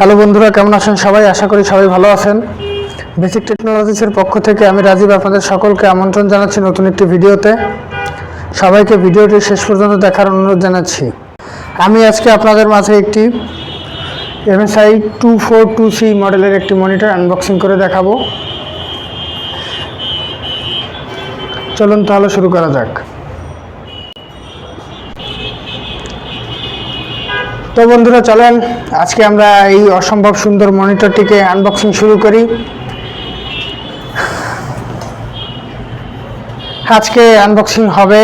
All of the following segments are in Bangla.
হ্যালো বন্ধুরা, কেমন আছেন সবাই? আশা করি সবাই ভালো আছেন। বেসিক টেকনোলজিসের পক্ষ থেকে আমি রাজীব আপনাদের সকলকে আমন্ত্রণ জানাচ্ছি নতুন একটি ভিডিওতে। সবাইকে ভিডিওটি শেষ পর্যন্ত দেখার অনুরোধ জানাচ্ছি। আমি আজকে আপনাদের মাঝে একটি MSI 242C মডেলের একটি মনিটর আনবক্সিং করে দেখাবো। চলুন তাহলে শুরু করা যাক। তো বন্ধুরা চলেন আজকে আমরা এই অসম্ভব সুন্দর মনিটরটিকে আনবক্সিং শুরু করি। আজকে আনবক্সিং হবে,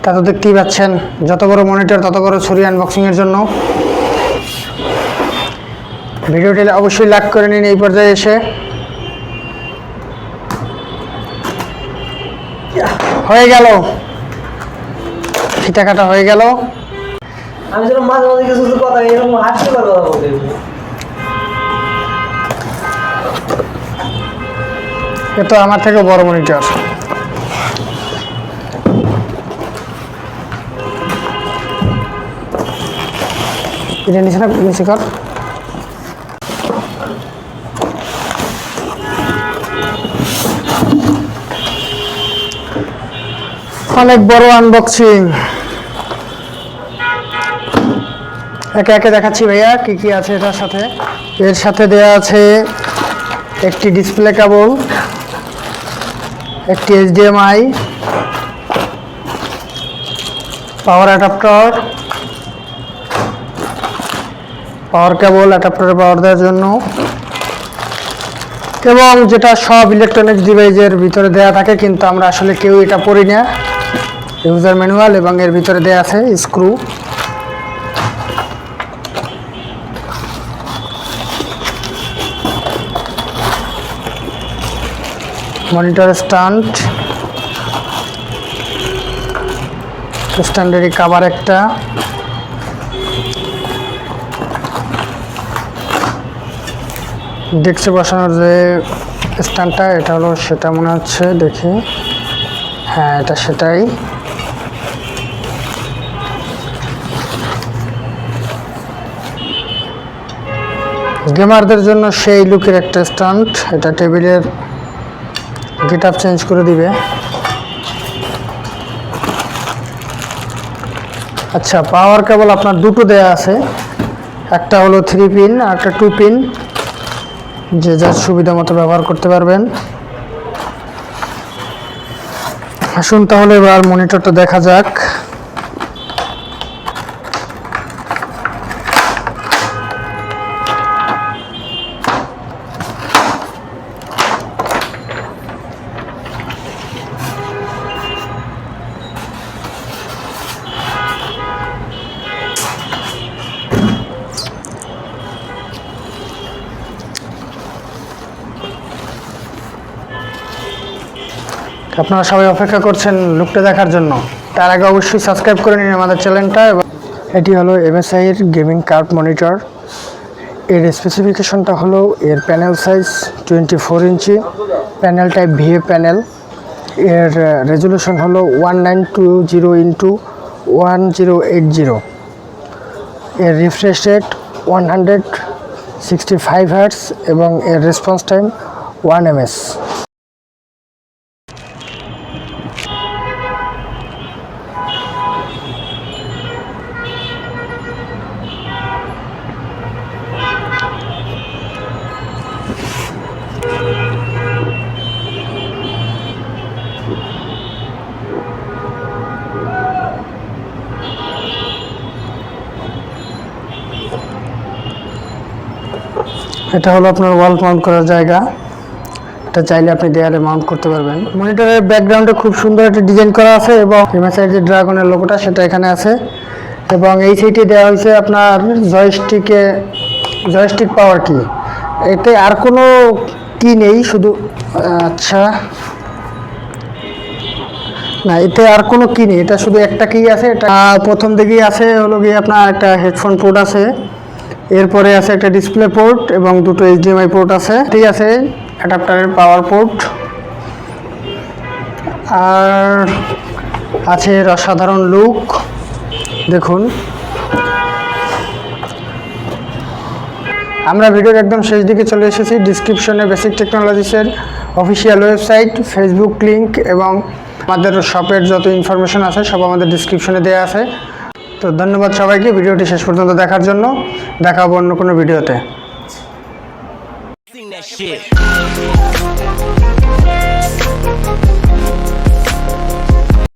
তা তো দেখতেই পাচ্ছেন, যত বড় মনিটর তত বড় ছুরি আনবক্সিংয়ের জন্য। ভিডিওটি অবশ্যই লাইক করে নিন এই পর্যায়ে এসে। হয়ে গেল, ফিতা কাটা হয়ে গেল। আমি যেন মাঝে মাঝে কিছু কথা এরকম হাসতে পারবো না বলতে। এ তো আমার থেকে বড় মনিটর। এটা নিচে না, নিচে কর। অনেক বড় আনবক্সিং। একে একে দেখাচ্ছি ভাইয়া কি কি আছে এটার সাথে। এর সাথে দেয়া আছে একটি ডিসপ্লে কেবল, একটি HDMI, পাওয়ার অ্যাডাপ্টার, পাওয়ার কেবল অ্যাডাপ্টারে পাওয়ার দেওয়ার জন্য, এবং যেটা সব ইলেকট্রনিক্স ডিভাইসের ভিতরে দেয়া থাকে কিন্তু আমরা আসলে কেউ এটা পড়ি না, ইউজার ম্যানুয়াল, এবং এর ভিতরে দেয়া আছে স্ক্রু। মনিটর স্ট্যান্ডার্ডি কভার একটা, ডেস্কে বসানোর যে স্ট্যান্ডটা, এটা হলো সেটা মনে হচ্ছে, দেখি, হ্যাঁ এটা সেটাই। গেমারদের জন্য সেই লুকের একটা স্ট্যান্ড, এটা টেবিলের গেট আপ চেঞ্জ করে দিবে। আচ্ছা, পাওয়ার কেবল আপনার দুটো দেয়া আছে, একটা হলো 3 পিন আর একটা 2 পিন, যে যার সুবিধা মতো ব্যবহার করতে পারবেন। আসুন তাহলে এবার মনিটরটা দেখা যাক। আপনারা সবাই অপেক্ষা করছেন লুকটা দেখার জন্য, তার আগে অবশ্যই সাবস্ক্রাইব করে নিন আমাদের চ্যানেলটা। এটি হলো MSI এর গেমিং কার্ভ মনিটর। এর স্পেসিফিকেশনটা হলো এর প্যানেল সাইজ 24 ইঞ্চি, প্যানেল টাইপ VA প্যানেল। এর রেজুলেশন হলো 1920x1080। এর রিফ্রেশ রেট 165 Hz এবং এর রেসপন্স টাইম 1 ms। এটা হলো আপনার ওয়াল মাউন্ট করার জায়গা, এটা চাইলে আপনি দেয়ালে মাউন্ট করতে পারবেন। মনিটরের ব্যাকগ্রাউন্ডে খুব সুন্দর একটা ডিজাইন করা আছে এবং MSI যে ড্রাগনের লোগোটা সেটা এখানে আছে, এবং এই সাইডে দেওয়া হয়েছে আপনার জয়স্টিক পাওয়ার কি। এতে আর কোনো কি নেই, শুধু আচ্ছা না, এতে আর কোনো কি নেই, এটা শুধু একটা কি আছে। এটা প্রথম দিকেই আছে হলো গিয়ে আপনার একটা হেডফোন পোর্ট আছে, এরপরে আছে একটা ডিসপ্লে পোর্ট এবং দুটো HDMI পোর্ট আছে, ঠিক আছে, অ্যাডাপ্টারের পাওয়ার পোর্ট, আর আছে এর অসাধারণ লুক দেখুন। আমরা ভিডিওর একদম শেষ দিকে চলে এসেছি। ডিসক্রিপশনে বেসিক টেকনোলজিসের অফিসিয়াল ওয়েবসাইট, ফেসবুক লিঙ্ক এবং আমাদের শপের যত ইনফরমেশন আছে সব আমাদের ডিসক্রিপশনে দেওয়া আছে। তো ধন্যবাদ সবাইকে ভিডিওটি শেষ পর্যন্ত দেখার জন্য। দেখা হবে অন্য কোনো ভিডিওতে। Sing that shit.